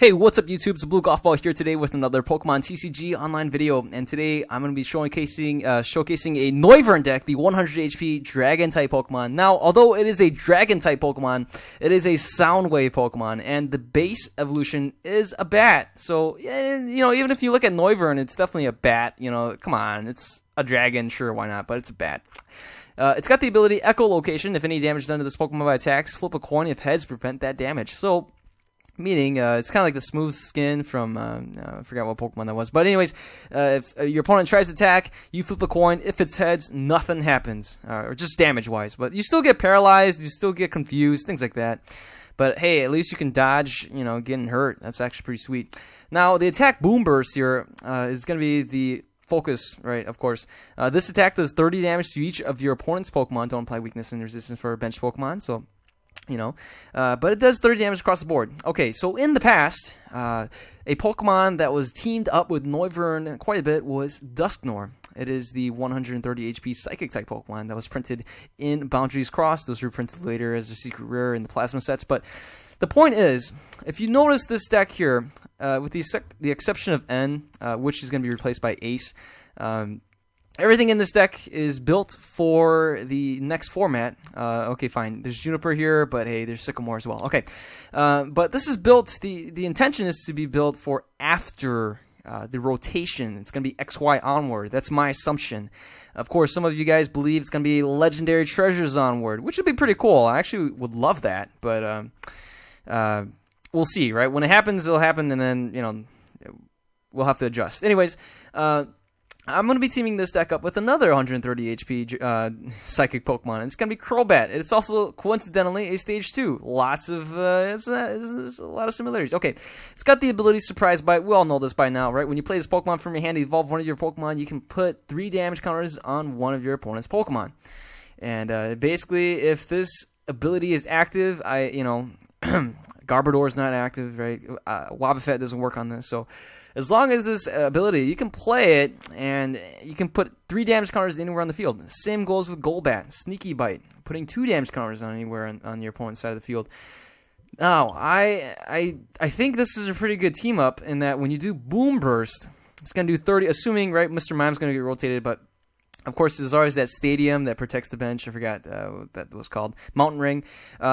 Hey, what's up YouTube? It's Blue Golf Ball here today with another Pokemon TCG online video, and today I'm going to be showcasing a Noivern deck, the 100 HP Dragon-type Pokemon. Now, although it is a Dragon-type Pokemon, it is a Soundwave Pokemon, and the base evolution is a Bat. So, even if you look at Noivern, it's definitely a Bat. Come on, it's a Dragon, sure, why not, but it's a Bat. It's got the ability Echolocation. If any damage done to this Pokemon by attacks, flip a coin if heads prevent that damage. So, meaning, it's kind of like the smooth skin from, I forgot what Pokemon that was. But anyways, if your opponent tries to attack, you flip a coin. If it's heads, nothing happens, or just damage-wise. But you still get paralyzed, you still get confused, things like that. But hey, at least you can dodge, getting hurt. That's actually pretty sweet. Now, the attack Boom Burst here is going to be the focus, right, of course. This attack does 30 damage to each of your opponent's Pokemon. Don't apply weakness and resistance for bench Pokemon, so... but it does 30 damage across the board. Okay, so in the past, a Pokemon that was teamed up with Noivern quite a bit was Dusknoir. It is the 130 HP Psychic-type Pokemon that was printed in Boundaries Crossed. Those were printed later as a secret rare in the Plasma sets. But the point is, if you notice this deck here, with the exception of N, which is going to be replaced by Ace, everything in this deck is built for the next format. Okay, fine. There's Juniper here, but hey, there's Sycamore as well. Okay, but this is built. The intention is to be built for after the rotation. It's going to be XY onward. That's my assumption. Of course, some of you guys believe it's going to be Legendary Treasures onward, which would be pretty cool. I actually would love that, but we'll see. Right when it happens, it'll happen, and then we'll have to adjust. Anyways. I'm going to be teaming this deck up with another 130 HP Psychic Pokemon, and it's going to be Crobat. It's also, coincidentally, a Stage 2. Lots of, it's a lot of similarities. Okay, it's got the ability Surprise Bite. We all know this by now, right? When you play this Pokemon from your hand, evolve one of your Pokemon, you can put 3 damage counters on one of your opponent's Pokemon. And basically, if this ability is active, Garbodor is not active, right? Wobbuffet doesn't work on this, so... As long as this ability, you can play it, and you can put 3 damage counters anywhere on the field. Same goes with Golbat, Sneaky Bite, putting 2 damage counters on anywhere on your opponent's side of the field. Now, I think this is a pretty good team up in that when you do Boom Burst, it's going to do 30, assuming, right, Mr. Mime's going to get rotated, but of course, there's always that stadium that protects the bench. I forgot what that was called. Mountain Ring.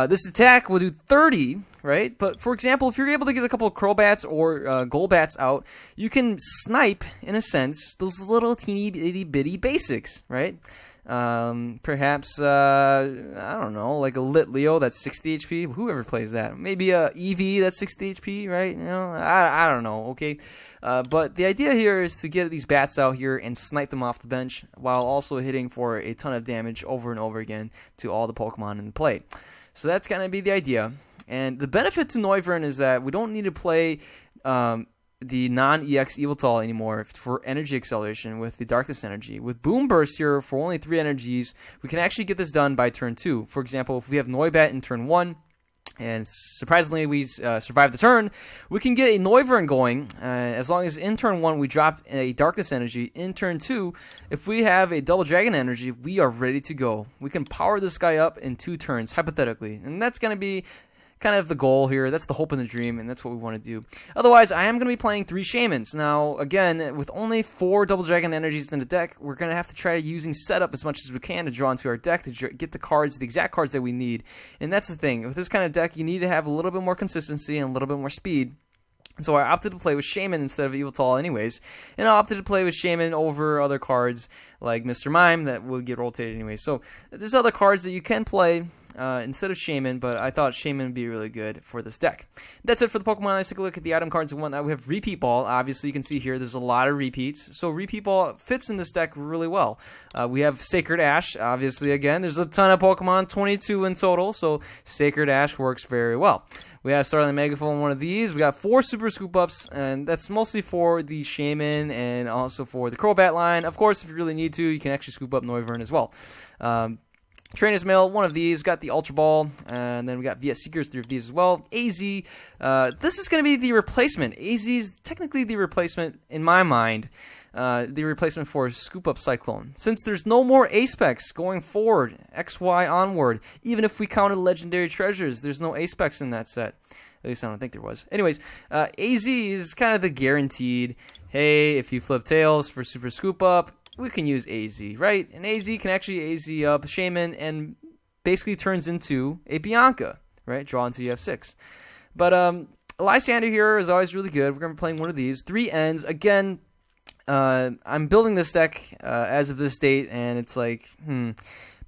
This attack will do 30, right? But, for example, if you're able to get a couple of Crobats or Golbats out, you can snipe, in a sense, those little teeny bitty basics, right? Perhaps, I don't know, like a Litleo that's 60 HP. Whoever plays that. Maybe a Eevee that's 60 HP, right? I don't know, okay? But the idea here is to get these bats out here and snipe them off the bench while also hitting for a ton of damage over and over again to all the Pokemon in play. So that's going to be the idea. And the benefit to Noivern is that we don't need to play the non-EX Evoltal anymore for energy acceleration with the Darkness Energy. With Boom Burst here, for only 3 energies, we can actually get this done by turn 2. For example, if we have Noibat in turn 1, and surprisingly we survive the turn, we can get a Noivern going, as long as in turn 1 we drop a Darkness Energy. In turn 2, if we have a Double Dragon Energy, we are ready to go. We can power this guy up in 2 turns, hypothetically, and that's going to be kind of the goal here. That's the hope and the dream, and that's what we want to do. Otherwise, I am going to be playing 3 Shamans. Now, again, with only 4 Double Dragon Energies in the deck, we're going to have to try using setup as much as we can to draw into our deck to get the cards, the exact cards that we need. And that's the thing. With this kind of deck, you need to have a little bit more consistency and a little bit more speed. So I opted to play with Shaman instead of Evoltal anyways. And I opted to play with Shaman over other cards like Mr. Mime that would get rotated anyway. So there's other cards that you can play instead of Shaman, but I thought Shaman would be really good for this deck. That's it for the Pokemon. Let's take a look at the item cards and whatnot. We have Repeat Ball. Obviously, you can see here there's a lot of repeats. So Repeat Ball fits in this deck really well. We have Sacred Ash. Obviously, again, there's a ton of Pokemon, 22 in total, so Sacred Ash works very well. We have Starlight Megaphone, one of these. We got 4 Super Scoop Ups, and that's mostly for the Shaman and also for the Crobat line. Of course, if you really need to, you can actually scoop up Noivern as well. Trainer's Mail, one of these. Got the Ultra Ball, and then we got VS Seekers, 3 of these as well. AZ, this is going to be the replacement. AZ is technically the replacement, in my mind, the replacement for Scoop Up Cyclone. Since there's no more A-Specs going forward, XY onward, even if we counted Legendary Treasures, there's no A-Specs in that set. least I don't think there was. Anyways, AZ is kind of the guaranteed, hey, if you flip tails for super scoop up, we can use AZ, right? And AZ can actually AZ up Shaman and basically turns into a Bianca, right? Draw until you have 6. But Lysander here is always really good. We're going to be playing one of these. 3 ends. Again, I'm building this deck as of this date, and it's like,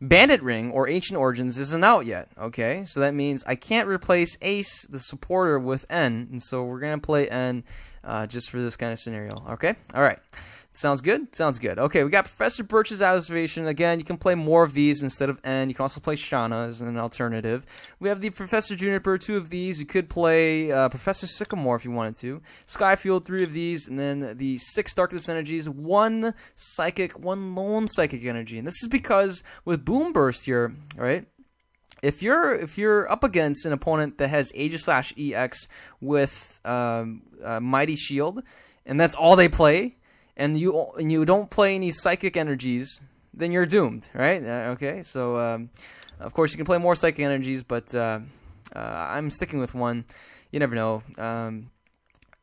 Bandit Ring or Ancient Origins isn't out yet, okay? So that means I can't replace Ace, the supporter, with N, and so we're going to play N just for this kind of scenario, okay? All right. Sounds good? Sounds good. Okay, we got Professor Birch's Observation. Again, you can play more of these instead of N. You can also play Shauna as an alternative. We have the Professor Juniper, 2 of these. You could play Professor Sycamore if you wanted to. Skyfield, 3 of these. And then the 6 Darkness Energies, 1 Psychic, 1 Lone Psychic Energy. And this is because with Boom Burst here, right? If you're up against an opponent that has Aegis/EX with Mighty Shield, and that's all they play, and you don't play any psychic energies, then you're doomed, right? Okay, so of course you can play more psychic energies, but I'm sticking with 1. You never know.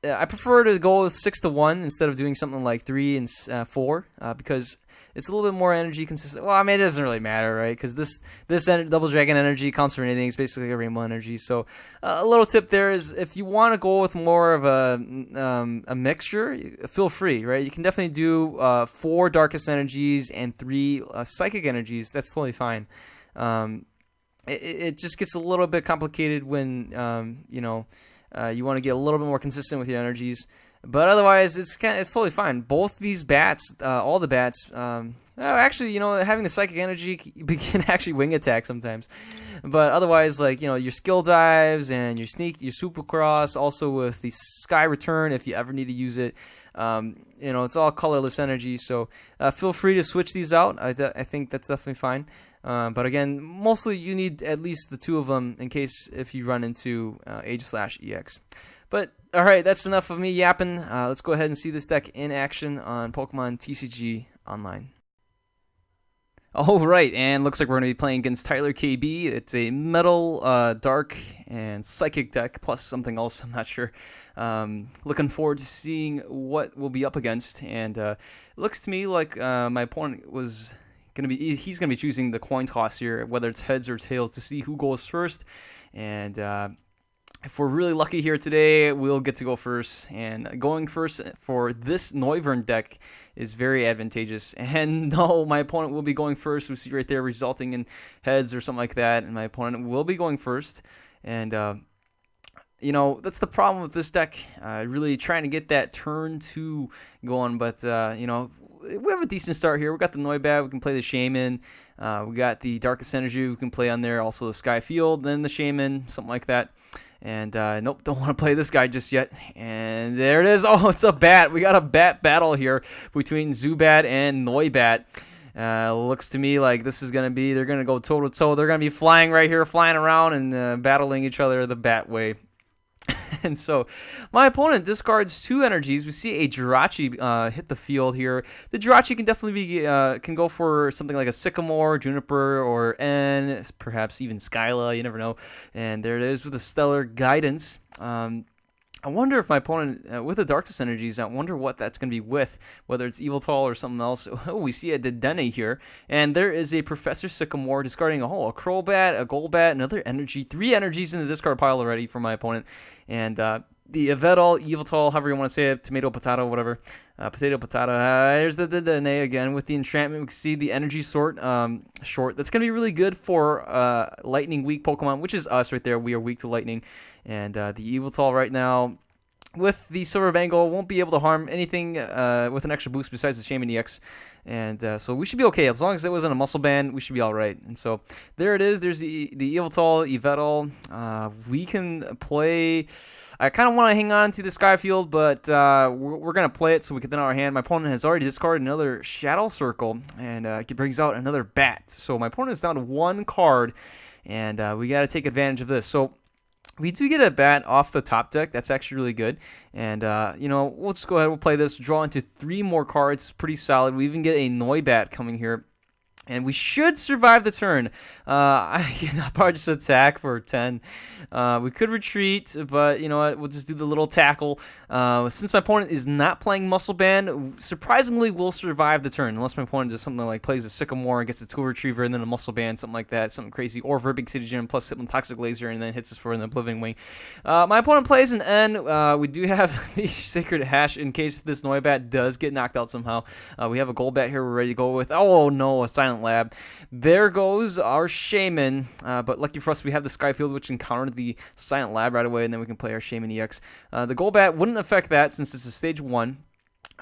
I prefer to go with 6 to 1 instead of doing something like 3 and 4 because it's a little bit more energy consistent. Well, I mean, it doesn't really matter, right? Because this Double Dragon energy counts for anything. It's basically a rainbow energy. So a little tip there is if you want to go with more of a mixture, feel free, right? You can definitely do 4 Darkest Energies and 3 Psychic Energies. That's totally fine. It just gets a little bit complicated when you want to get a little bit more consistent with your energies. But otherwise, it's totally fine. Both these bats, all the bats, actually, having the psychic energy, you can actually wing attack sometimes. But otherwise, like, your skill dives and your sneak, your supercross, also with the sky return if you ever need to use it. It's all colorless energy, so feel free to switch these out. I think that's definitely fine. But again, mostly you need at least the 2 of them in case if you run into Aegis/EX. But alright, that's enough of me yapping. Let's go ahead and see this deck in action on Pokemon TCG Online. Alright, and looks like we're going to be playing against Tyler KB. It's a Metal, Dark, and Psychic deck, plus something else, I'm not sure. Looking forward to seeing what we'll be up against. And it looks to me like my opponent was he's going to be choosing the coin toss here, whether it's heads or tails, to see who goes first. And if we're really lucky here today, we'll get to go first. And going first for this Noivern deck is very advantageous. And no, my opponent will be going first. We see right there resulting in heads or something like that. And my opponent will be going first. And, that's the problem with this deck. Really trying to get that turn 2 going. But, we have a decent start here. We got the Noibat. We can play the Shaman. We got the Darkest Energy. We can play on there. Also the Skyfield. Then the Shaman. Something like that. And nope, don't want to play this guy just yet. And there it is. Oh, it's a bat. We got a bat battle here between Zubat and Noibat. Looks to me like this is going to be, they're going to go toe to toe. They're going to be flying right here, flying around and battling each other the bat way. And so my opponent discards 2 energies. We see a Jirachi hit the field here. The Jirachi can definitely be can go for something like a Sycamore, Juniper, or N, perhaps even Skyla. You never know. And there it is with the Stellar Guidance. I wonder if my opponent, with the Darkest Energies, I wonder what that's going to be with, whether it's Eviltal or something else. Oh, we see a Dedenne here, and there is a Professor Sycamore discarding a Crobat, a Golbat, another energy, 3 energies in the discard pile already for my opponent, and the Yveltal, Eviltal, however you want to say it, tomato, potato, whatever, potato, potato. There's the Dedenne again with the enchantment. We can see the energy short. That's going to be really good for lightning weak Pokemon, which is us right there. We are weak to lightning. And the Eviltal right now with the Silver Bangle won't be able to harm anything with an extra boost besides the Shaman EX. And so we should be okay. As long as it wasn't a Muscle Band, we should be all right. And so there it is. There's the Eviltal, Yveltal. We can play. I kind of want to hang on to the Skyfield, but we're going to play it so we can thin out our hand. My opponent has already discarded another Shadow Circle, and it brings out another Bat. So my opponent is down to 1 card, and we got to take advantage of this. So we do get a bat off the top deck. That's actually really good. And, we'll just go ahead. We'll play this. Draw into 3 more cards. Pretty solid. We even get a Noibat coming here. And we should survive the turn. I can probably just attack for 10. We could retreat, but you know what? We'll just do the little tackle. Since my opponent is not playing Muscle Band, surprisingly, we'll survive the turn. Unless my opponent does something like plays a Sycamore and gets a Tool Retriever and then a Muscle Band, something like that, something crazy. Or Verbing City Gym plus Hypnotoxic Laser and then hits us for an Oblivion Wing. My opponent plays an N. We do have the Sacred Hash in case this Noibat does get knocked out somehow. We have a Golbat here we're ready to go with. Oh no, a Silent Lab. There goes our Shaman, but lucky for us, we have the Skyfield, which can counter the Silent Lab right away, and then we can play our Shaman EX. The Golbat wouldn't affect that since it's a stage 1.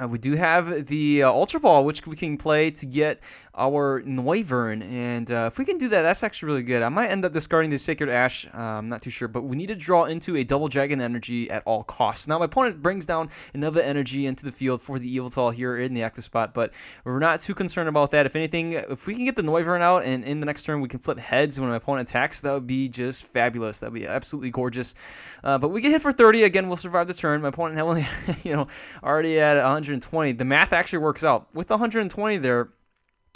We do have the Ultra Ball, which we can play to get our Noivern, and if we can do that, that's actually really good. I might end up discarding the Sacred Ash, I'm not too sure, but we need to draw into a Double Dragon energy at all costs. Now, my opponent brings down another energy into the field for the Yveltal here in the active spot, but we're not too concerned about that. If anything, if we can get the Noivern out, and in the next turn we can flip heads when my opponent attacks, that would be just fabulous. That would be absolutely gorgeous. But we get hit for 30, again, we'll survive the turn. My opponent only, already at 120. The math actually works out. With 120 there,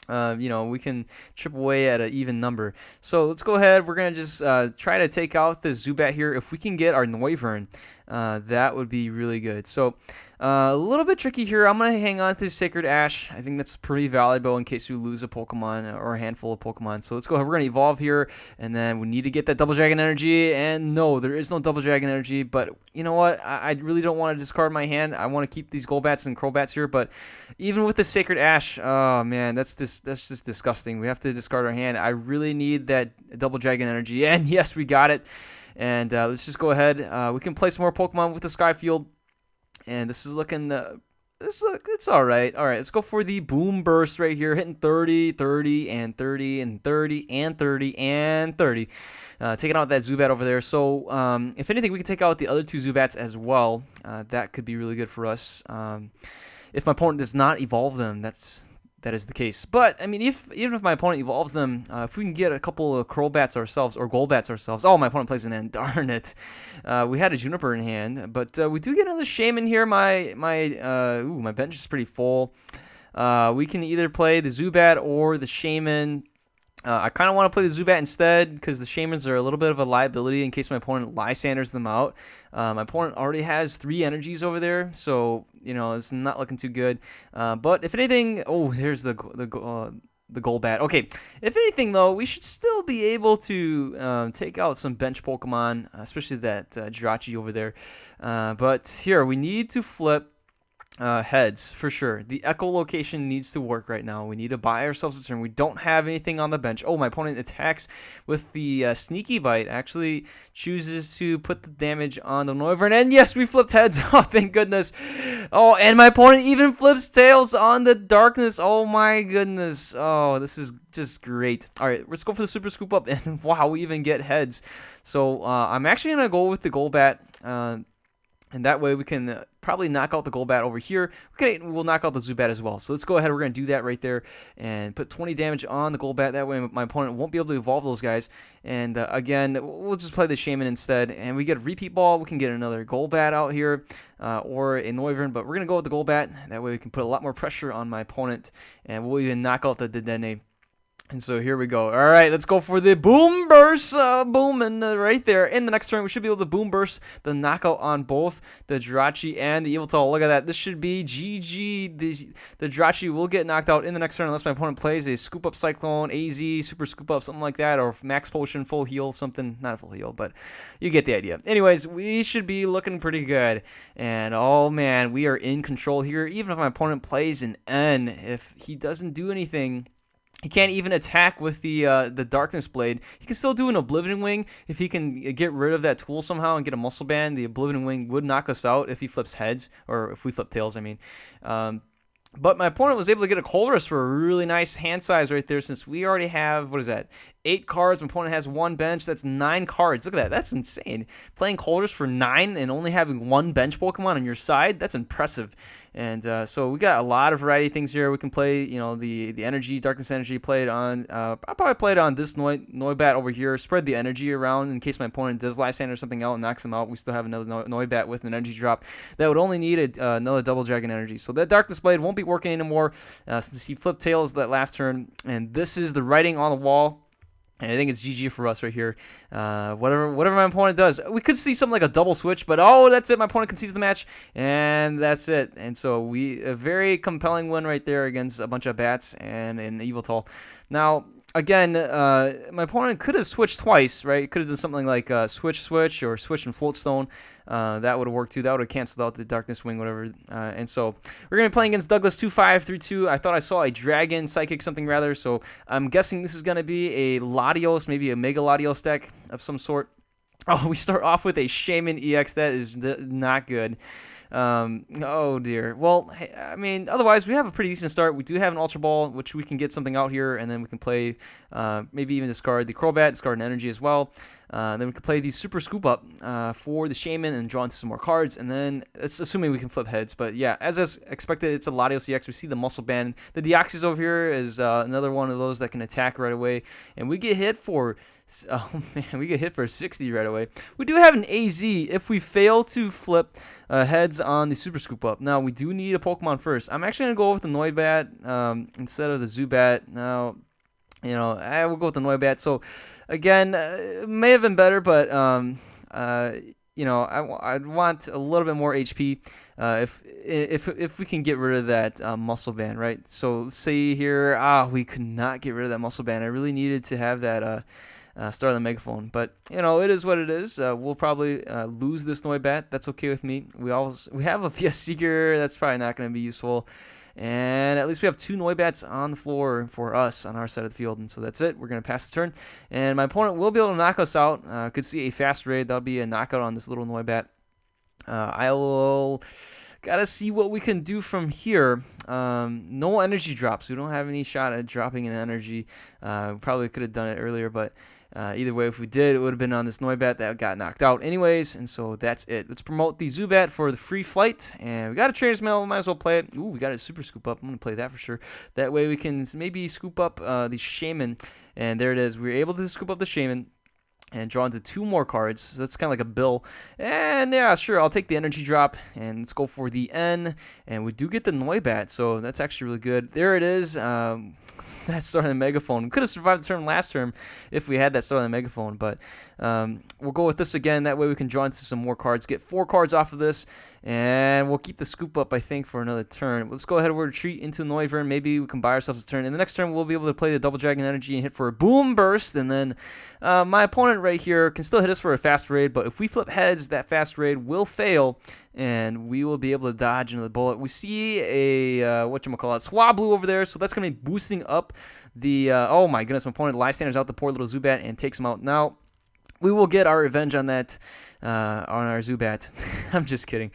we can chip away at an even number. So let's go ahead. We're going to just try to take out the Zubat here. If we can get our Noivern, that would be really good. So a little bit tricky here. I'm going to hang on to the Sacred Ash. I think that's pretty valuable in case we lose a Pokemon or a handful of Pokemon. So let's go ahead. We're going to evolve here, and then we need to get that Double Dragon energy. And no, there is no Double Dragon energy, but you know what? I really don't want to discard my hand. I want to keep these Golbats and Crobats here, but even with the Sacred Ash, oh man, that's just disgusting. We have to discard our hand. I really need that Double Dragon energy, and yes, we got it. And let's just go ahead. We can play some more Pokemon with the Skyfield. And this is looking, it's all right. All right, let's go for the Boom Burst right here, hitting 30, 30, and 30, and 30, and 30, and 30. Taking out that Zubat over there. So, if anything, we can take out the other 2 Zubats as well. That could be really good for us. If my opponent does not evolve them, that is the case. But I mean, even if my opponent evolves them, if we can get a couple of Crobats ourselves or Golbats ourselves. Oh, my opponent plays an N. Darn it. We had a Juniper in hand, but we do get another Shaman here. My bench is pretty full. We can either play the Zubat or the Shaman. I kind of want to play the Zubat instead because the Shamans are a little bit of a liability in case my opponent Lysanders them out. My opponent already has 3 energies over there, so it's not looking too good. But if anything, here's the Golbat. Okay, if anything though, we should still be able to take out some bench Pokemon, especially that Jirachi over there. But here we need to flip. Heads, for sure. The echolocation needs to work right now. We need to buy ourselves a turn. We don't have anything on the bench. Oh, my opponent attacks with the Sneaky Bite. Actually chooses to put the damage on the Noivern. And yes, we flipped heads. Oh, thank goodness. Oh, and my opponent even flips tails on the Darkness. Oh, my goodness. Oh, this is just great. All right, let's go for the Super Scoop Up. And wow, we even get heads. So I'm actually going to go with the Golbat. And that way we can probably knock out the Golbat over here. We'll knock out the Zubat as well. So let's go ahead. We're going to do that right there and put 20 damage on the Golbat. That way my opponent won't be able to evolve those guys. And again, we'll just play the Shaman instead. And we get a Repeat Ball. We can get another Golbat out here or a Noivern. But we're going to go with the Golbat. That way we can put a lot more pressure on my opponent. And we'll even knock out the Dedenne. And so here we go. All right, let's go for the Boom Burst. Booming right there. In the next turn, we should be able to Boom Burst the knockout on both the Jirachi and the Yveltal. Look at that. This should be GG. The Jirachi will get knocked out in the next turn unless my opponent plays a Scoop Up Cyclone, AZ, Super Scoop Up, something like that, or Max Potion, Full Heal, something. Not a Full Heal, but you get the idea. Anyways, we should be looking pretty good. And oh man, we are in control here. Even if my opponent plays an N, if he doesn't do anything, he can't even attack with the Darkness Blade. He can still do an Oblivion Wing. If he can get rid of that tool somehow and get a Muscle Band, the Oblivion Wing would knock us out if he flips heads, or if we flip tails, I mean. But my opponent was able to get a Colress for a really nice hand size right there, since we already have, what is that, 8 cards. My opponent has 1 bench. That's 9 cards. Look at that. That's insane. Playing Holders for 9 and only having 1 bench Pokemon on your side. That's impressive. And so we got a lot of variety of things here. We can play, the energy, Darkness Energy. Played on. I probably played on this Noibat over here. Spread the energy around in case my opponent does Lysander or something else and knocks them out. We still have another Noibat with an energy drop that would only need another Double Dragon Energy. So that Darkness Blade won't be working anymore since he flipped Tails that last turn. And this is the writing on the wall. And I think it's GG for us right here. Whatever my opponent does. We could see something like a double switch, but that's it. My opponent concedes the match, and that's it. And so a very compelling win right there against a bunch of bats and an Yveltal. Now, again, my opponent could have switched twice, right? Could have done something like switch or switch and float stone. That would have worked too. That would have canceled out the Darkness Wing, whatever. And so we're going to be playing against Douglas 2-5-3-2. I thought I saw a Dragon Psychic something rather. So I'm guessing this is going to be a Latios, maybe a Mega Latios deck of some sort. Oh, we start off with a Shaman EX. That is not good. Oh dear. Well, I mean, otherwise we have a pretty decent start. We do have an Ultra Ball, which we can get something out here, and then we can play, maybe even discard the Crobat, discard an energy as well. Then we can play the Super Scoop Up for the Shaman and draw into some more cards, and then it's assuming we can flip heads. But yeah, as expected, it's a Latios EX. We see the Muscle Band. The Deoxys over here is another one of those that can attack right away, and we get hit for 60 right away. We do have an AZ if we fail to flip heads on the Super Scoop Up. Now we do need a Pokemon first. I'm actually gonna go with the Noibat instead of the Zubat. Now, I will go with the Noibat. So, again, it may have been better, but I'd want a little bit more HP if we can get rid of that Muscle Band, right? So let's say here, we could not get rid of that Muscle Band. I really needed to have that start the Megaphone, but it is what it is. We'll probably lose this Noibat. That's okay with me. We have a VS Seeker. That's probably not going to be useful. And at least we have 2 Noibats on the floor for us on our side of the field. And so that's it. We're going to pass the turn. And my opponent will be able to knock us out. Could see a fast raid. That'll be a knockout on this little Noibat. I will gotta see what we can do from here. No energy drops. We don't have any shot at dropping an energy. Probably could have done it earlier, but either way, if we did, it would have been on this Noibat that got knocked out anyways, and so that's it. Let's promote the Zubat for the free flight, and we got a Trainer's Mail. Might as well play it. Ooh, we got a Super Scoop Up. I'm going to play that for sure. That way we can maybe scoop up the Shaman, and there it is. We were able to scoop up the Shaman and draw into 2 more cards. So that's kind of like a bill. And yeah, sure, I'll take the energy drop, and let's go for the N, and we do get the Noibat, so that's actually really good. There it is. That started the Megaphone. We could have survived the turn last turn if we had that start on the Megaphone, but we'll go with this again. That way we can draw into some more cards, get 4 cards off of this, and we'll keep the Scoop Up, I think, for another turn. Let's go ahead and retreat into Noivern. Maybe we can buy ourselves a turn. In the next turn, we'll be able to play the Double Dragon Energy and hit for a Boom Burst, and then my opponent right here can still hit us for a Fast Raid, but if we flip heads, that Fast Raid will fail, and we will be able to dodge into the bullet. We see a, Swablu over there, so that's going to be boosting up the, oh my goodness, my opponent Lysander's out the poor little Zubat and takes him out. Now, we will get our revenge on that, on our Zubat. I'm just kidding.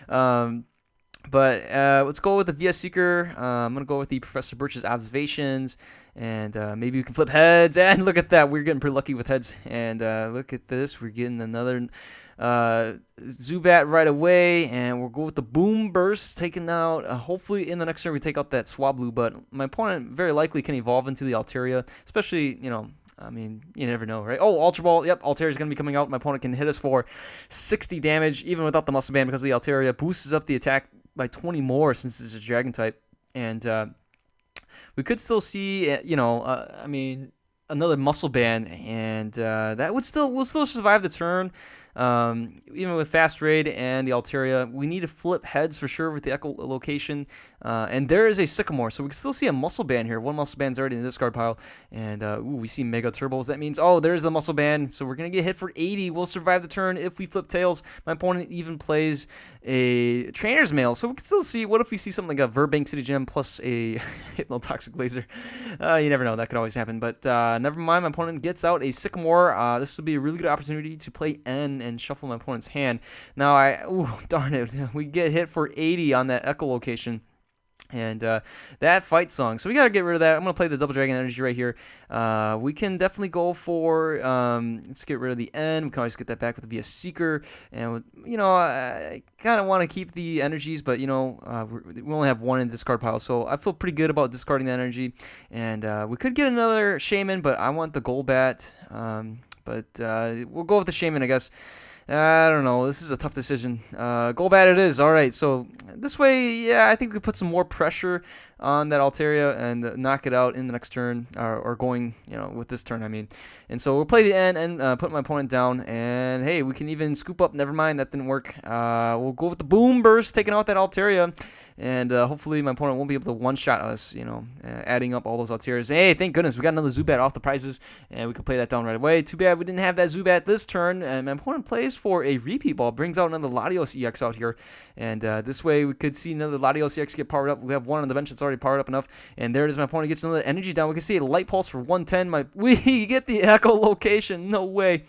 But let's go with the VS Seeker. I'm going to go with the Professor Birch's Observations, and maybe we can flip heads. And look at that. We're getting pretty lucky with heads. And look at this. We're getting another Zubat right away, and we'll go with the Boom Burst, taking out, hopefully in the next turn we take out that Swablu, but my opponent very likely can evolve into the Altaria, especially, I mean, you never know, right? Oh, Ultra Ball. Yep, Altaria is going to be coming out. My opponent can hit us for 60 damage, even without the Muscle Band, because of the Altaria. Boosts up the attack by 20 more since it's a Dragon type. And we could still see, I mean, another Muscle Band, and that we'll still survive the turn. Even with Fast Raid and the Altaria, we need to flip heads for sure with the echolocation. And there is a Sycamore, so we can still see a Muscle Band here. 1 Muscle Band's already in the discard pile. And we see Mega Turbos. That means, there's the Muscle Band. So we're going to get hit for 80. We'll survive the turn if we flip Tails. My opponent even plays a Trainer's Mail. So we can still see, what if we see something like a Verbank City Gem plus a Hypnotoxic Laser? You never know. That could always happen. But never mind. My opponent gets out a Sycamore. This will be a really good opportunity to play N and shuffle my opponent's hand. Now, darn it. We get hit for 80 on that echolocation. And that fight song. So we got to get rid of that. I'm going to play the Double Dragon Energy right here. We can definitely go for, let's get rid of the N. We can always get that back with via Seeker. And, I kind of want to keep the energies, but, we only have one in the discard pile. So I feel pretty good about discarding the energy. And we could get another Shaman, but I want the Golbat. But we'll go with the Shaman, I guess. I don't know. This is a tough decision. Golbat it is. All right. So this way, yeah, I think we put some more pressure on that Altaria and knock it out in the next turn, or going, with this turn, I mean. And so we'll play the N and put my opponent down. And hey, we can even scoop up. Never mind, that didn't work. We'll go with the Boom Burst, taking out that Altaria. And hopefully my opponent won't be able to one-shot us, adding up all those Altarias. Hey, thank goodness, we got another Zubat off the prizes, and we can play that down right away. Too bad we didn't have that Zubat this turn, and my opponent plays for a repeat ball, brings out another Latios EX out here, and this way we could see another Latios EX get powered up. We have one on the bench that's already powered up enough, and there it is. My opponent gets another energy down. We can see a Light Pulse for 110. We get the echolocation. No way.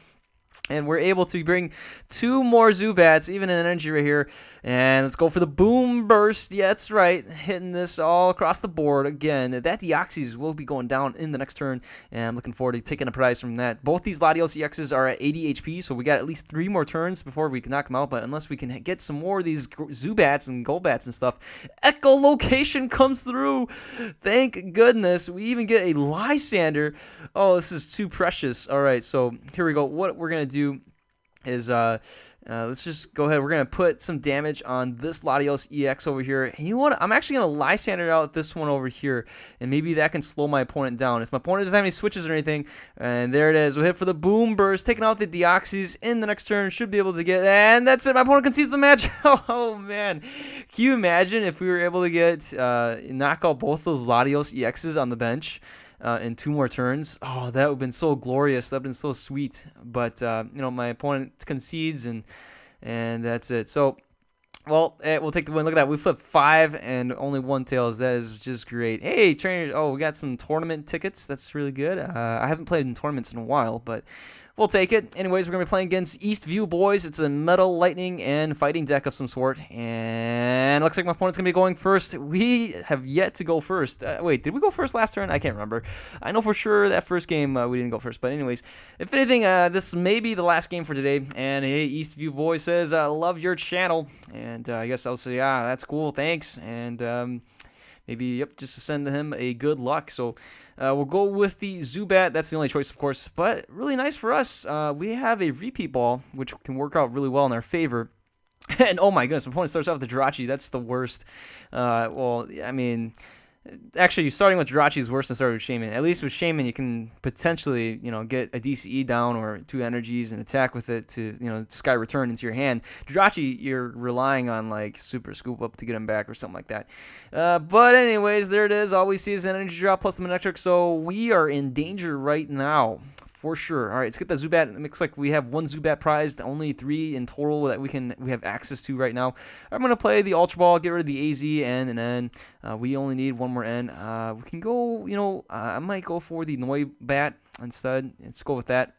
And we're able to bring 2 more Zubats, even an energy right here. And let's go for the Boom Burst. Yeah, that's right. Hitting this all across the board again. That Deoxys will be going down in the next turn. And I'm looking forward to taking a prize from that. Both these Latios EXs are at 80 HP, so we got at least 3 more turns before we can knock them out. But unless we can get some more of these Zubats and Golbats and stuff, Echolocation comes through. Thank goodness. We even get a Lysander. Oh, this is too precious. All right, so here we go. What we're going to do is let's just go ahead. We're going to put some damage on this Latios EX over here. And you know what? I'm actually going to Lysander out this one over here, and maybe that can slow my opponent down. If my opponent doesn't have any switches or anything, and there it is. We'll hit for the Boom Burst, taking out the Deoxys in the next turn. Should be able to get, and that's it. My opponent concedes the match. Oh, man. Can you imagine if we were able to get, knock out both those Latios EXs on the bench? In 2 more turns? Oh, that would have been so glorious. That would have been so sweet. But, my opponent concedes, and that's it. So, well, we'll take the win. Look at that. We flipped 5 and only 1 tails. That is just great. Hey, trainers. Oh, we got some tournament tickets. That's really good. I haven't played in tournaments in a while, but we'll take it. Anyways, we're going to be playing against Eastview Boys. It's a Metal, Lightning, and Fighting deck of some sort. And it looks like my opponent's going to be going first. We have yet to go first. Wait, did we go first last turn? I can't remember. I know for sure that first game we didn't go first. But anyways, if anything, this may be the last game for today. And hey, Eastview Boys says, love your channel. And I guess I'll say, yeah, that's cool. Thanks. And maybe, yep, just to send him a good luck. So we'll go with the Zubat. That's the only choice, of course. But really nice for us. We have a repeat ball, which can work out really well in our favor. And oh my goodness, my opponent starts off with the Jirachi. That's the worst. Well, I mean, actually, starting with Jirachi is worse than starting with Shaman. At least with Shaman, you can potentially, get a DCE down or 2 energies and attack with it to, Sky Return into your hand. Jirachi, you're relying on, like, Super Scoop Up to get him back or something like that. But anyways, there it is. All we see is an energy drop plus the Manectric, so we are in danger right now. For sure. All right, let's get the Zubat. It looks like we have 1 Zubat prized, only 3 in total that we have access to right now. I'm gonna play the Ultra Ball, get rid of the AZ and an N. We only need 1 more N. We can go. I might go for the Noibat instead. Let's go with that.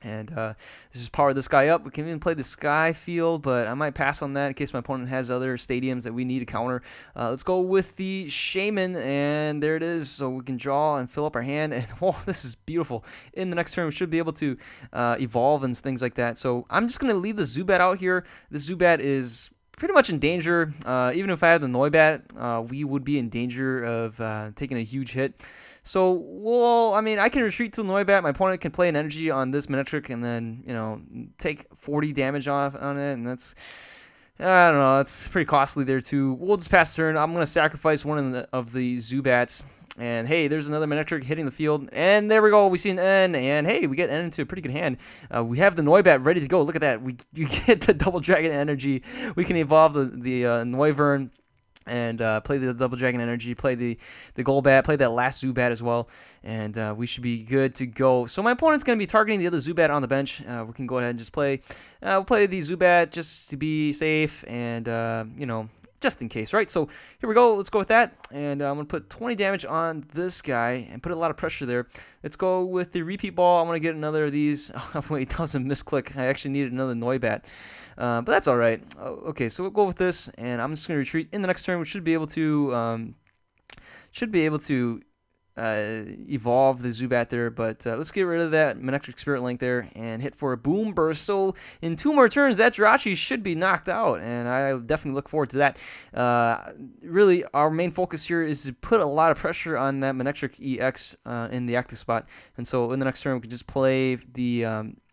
And let's just power this guy up. We can even play the Sky Field, but I might pass on that in case my opponent has other stadiums that we need to counter. Let's go with the Shaman, and there it is. So we can draw and fill up our hand. And whoa, this is beautiful. In the next turn, we should be able to evolve and things like that. So I'm just going to leave the Zubat out here. The Zubat is pretty much in danger. Even if I had the Noibat, we would be in danger of taking a huge hit. So, well, I mean, I can retreat to the Noibat. My opponent can play an energy on this Manectric and then, take 40 damage off on it. And that's, I don't know, that's pretty costly there, too. We'll just pass turn. I'm going to sacrifice one of the Zubats. And, hey, there's another Manectric hitting the field. And there we go. We see an N. And, hey, we get N into a pretty good hand. We have the Noibat ready to go. Look at that. You get the Double Dragon energy. We can evolve the Noivern. And play the Double Dragon Energy, play the Golbat, play that last Zubat as well, and we should be good to go. So my opponent's going to be targeting the other Zubat on the bench. We can go ahead and just play. We'll play the Zubat just to be safe and, just in case, right? So here we go. Let's go with that. And I'm going to put 20 damage on this guy and put a lot of pressure there. Let's go with the repeat ball. I'm going to get another of these. Oh, wait, that was a misclick. I actually needed another Noibat. But that's all right. Okay, so we'll go with this, and I'm just going to retreat in the next turn. We should be able to evolve the Zubat there, but let's get rid of that Manectric Spirit Link there and hit for a Boom Burst. So in 2 more turns, that Jirachi should be knocked out, and I definitely look forward to that. Really, our main focus here is to put a lot of pressure on that Manectric EX in the active spot, and so in the next turn we can just play the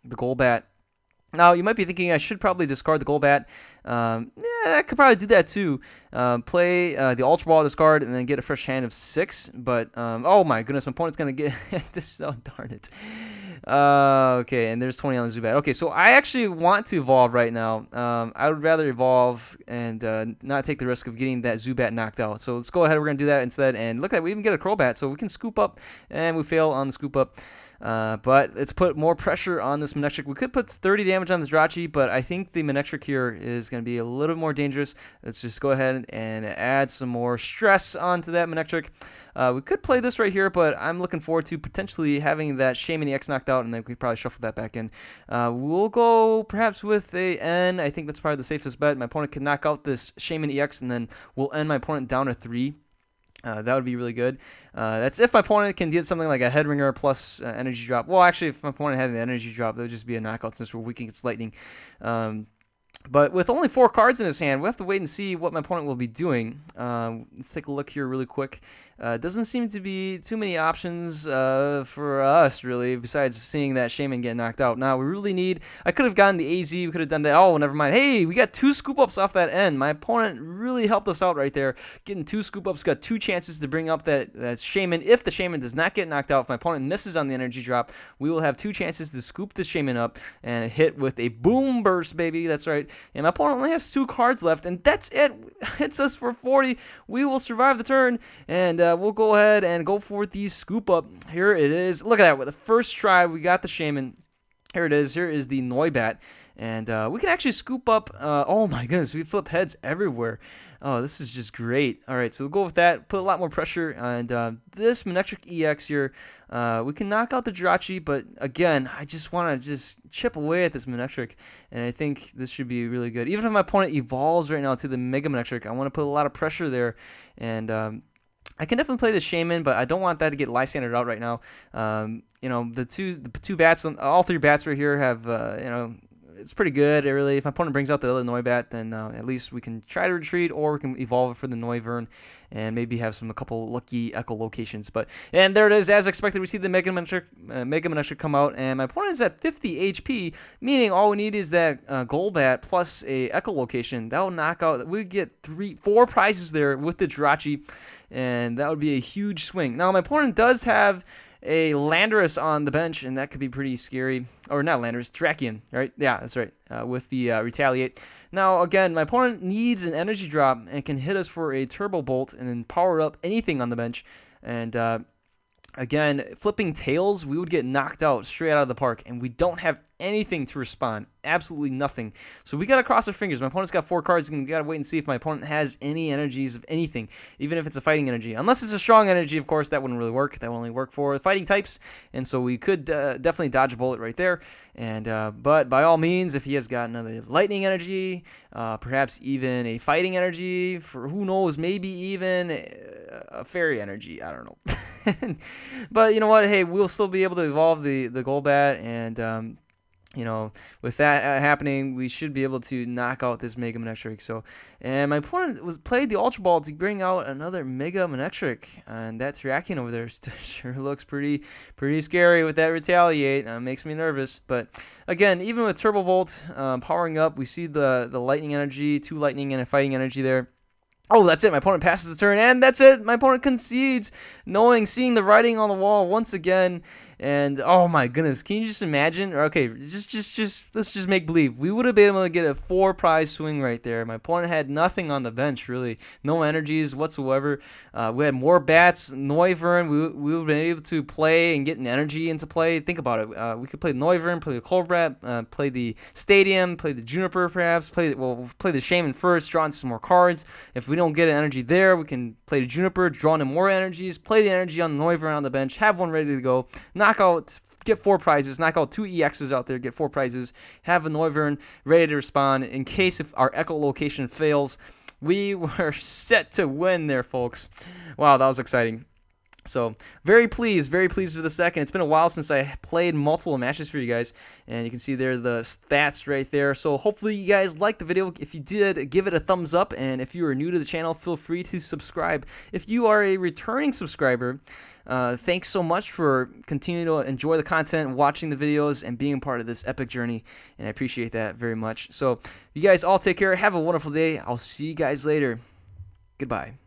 Golbat. Now, you might be thinking I should probably discard the Golbat. Yeah, I could probably do that too. Play the Ultra Ball, discard, and then get a fresh hand of 6. But, oh my goodness, my opponent's going to get this. Oh, darn it. Okay, and there's 20 on the Zubat. Okay, so I actually want to evolve right now. I would rather evolve and not take the risk of getting that Zubat knocked out. So let's go ahead. We're going to do that instead. And look at that, we even get a Crobat. So we can scoop up, and we fail on the scoop up. But let's put more pressure on this Manectric. We could put 30 damage on this Jirachi, but I think the Manectric here is going to be a little bit more dangerous. Let's just go ahead and add some more stress onto that Manectric. We could play this right here, but I'm looking forward to potentially having that Shaman EX knocked out, and then we could probably shuffle that back in. We'll go perhaps with a N. I think that's probably the safest bet. My opponent can knock out this Shaman EX, and then we'll end my opponent down to 3. That would be really good. That's if my opponent can get something like a Head Ringer plus energy drop. Well, actually, if my opponent had an energy drop, that would just be a knockout since we're weak against lightning. But with only 4 cards in his hand, we have to wait and see what my opponent will be doing. Let's take a look here really quick. Doesn't seem to be too many options for us, really, besides seeing that Shaman get knocked out. Now, we really need... I could have gotten the AZ. We could have done that. Oh, never mind. Hey, we got 2 scoop-ups off that end. My opponent really helped us out right there. Getting 2 scoop-ups, got 2 chances to bring up that Shaman. If the Shaman does not get knocked out, if my opponent misses on the energy drop, we will have 2 chances to scoop the Shaman up and hit with a Boom Burst, baby. That's right. And my opponent only has 2 cards left, and that's it. Hits us for 40. We will survive the turn, and we'll go ahead and go for the scoop up. Here it is. Look at that. With the first try, we got the Shaman. Here it is. Here is the Noibat. And we can actually scoop up. Oh my goodness, we flip heads everywhere. Oh, this is just great. All right, so we'll go with that. Put a lot more pressure. And this Manectric EX here, we can knock out the Jirachi. But again, I just want to just chip away at this Manectric. And I think this should be really good. Even if my opponent evolves right now to the Mega Manectric, I want to put a lot of pressure there. And I can definitely play the Shaman, but I don't want that to get Lysandered out right now. You know, the two bats, all 3 bats right here have, you know, it's pretty good. Really, if my opponent brings out the other Noibat, then at least we can try to retreat, or we can evolve it for the Noivern and maybe have a couple lucky Echo locations. And there it is, as expected. We see the Mega Manectric come out, and my opponent is at 50 HP, meaning all we need is that Golbat plus a Echo location. That will knock out. We get 4 prizes there with the Jirachi, and that would be a huge swing. Now my opponent does have a Landorus on the bench, and that could be pretty scary. Or not Landorus, Terrakion, right? Yeah, that's right, with the Retaliate. Now, again, my opponent needs an energy drop and can hit us for a Turbo Bolt and then power up anything on the bench. And again, flipping Tails, we would get knocked out straight out of the park, and we don't have anything to respond. Absolutely nothing. So we got to cross our fingers. My opponent's got 4 cards, and we got to wait and see if my opponent has any energies of anything, even if it's a fighting energy. Unless it's a strong energy, of course, that wouldn't really work. That would only work for fighting types, and so we could definitely dodge a bullet right there. And but by all means, if he has got another lightning energy, perhaps even a fighting energy, for who knows, maybe even a fairy energy. I don't know. But you know what? Hey, we'll still be able to evolve the Golbat, and you know, with that happening, we should be able to knock out this Mega Manectric. So, and my opponent played the Ultra Ball to bring out another Mega Manectric, and that Terrakion over there sure looks pretty scary with that Retaliate. Makes me nervous. But again, even with Turbo Bolt powering up, we see the lightning energy, 2 lightning and a fighting energy there. Oh, that's it. My opponent passes the turn, and that's it. My opponent concedes, seeing the writing on the wall once again. And oh my goodness, can you just imagine? Okay, just let's just make believe we would have been able to get a 4-prize swing right there. My opponent had nothing on the bench, really, no energies whatsoever. We had more bats. Noivern, we would have been able to play and get an energy into play. Think about it. We could play Noivern, play the Cobra, play the Stadium, play the Juniper, perhaps. Play the Shaman first, draw in some more cards. If we don't get an energy there, we can play the Juniper, draw in more energies, play the energy on the Noivern on the bench, have one ready to go, knock out, get 4 prizes, knock out 2 EXs out there, get 4 prizes, have a Noivern ready to respond in case if our echolocation fails. We were set to win there, folks. Wow, that was exciting. So very pleased with the second. It's been a while since I played multiple matches for you guys, and you can see there the stats right there. So hopefully you guys liked the video. If you did, give it a thumbs up, and if you are new to the channel, feel free to subscribe. If you are a returning subscriber, thanks so much for continuing to enjoy the content, watching the videos, and being a part of this epic journey, and I appreciate that very much. So you guys all take care. Have a wonderful day. I'll see you guys later. Goodbye.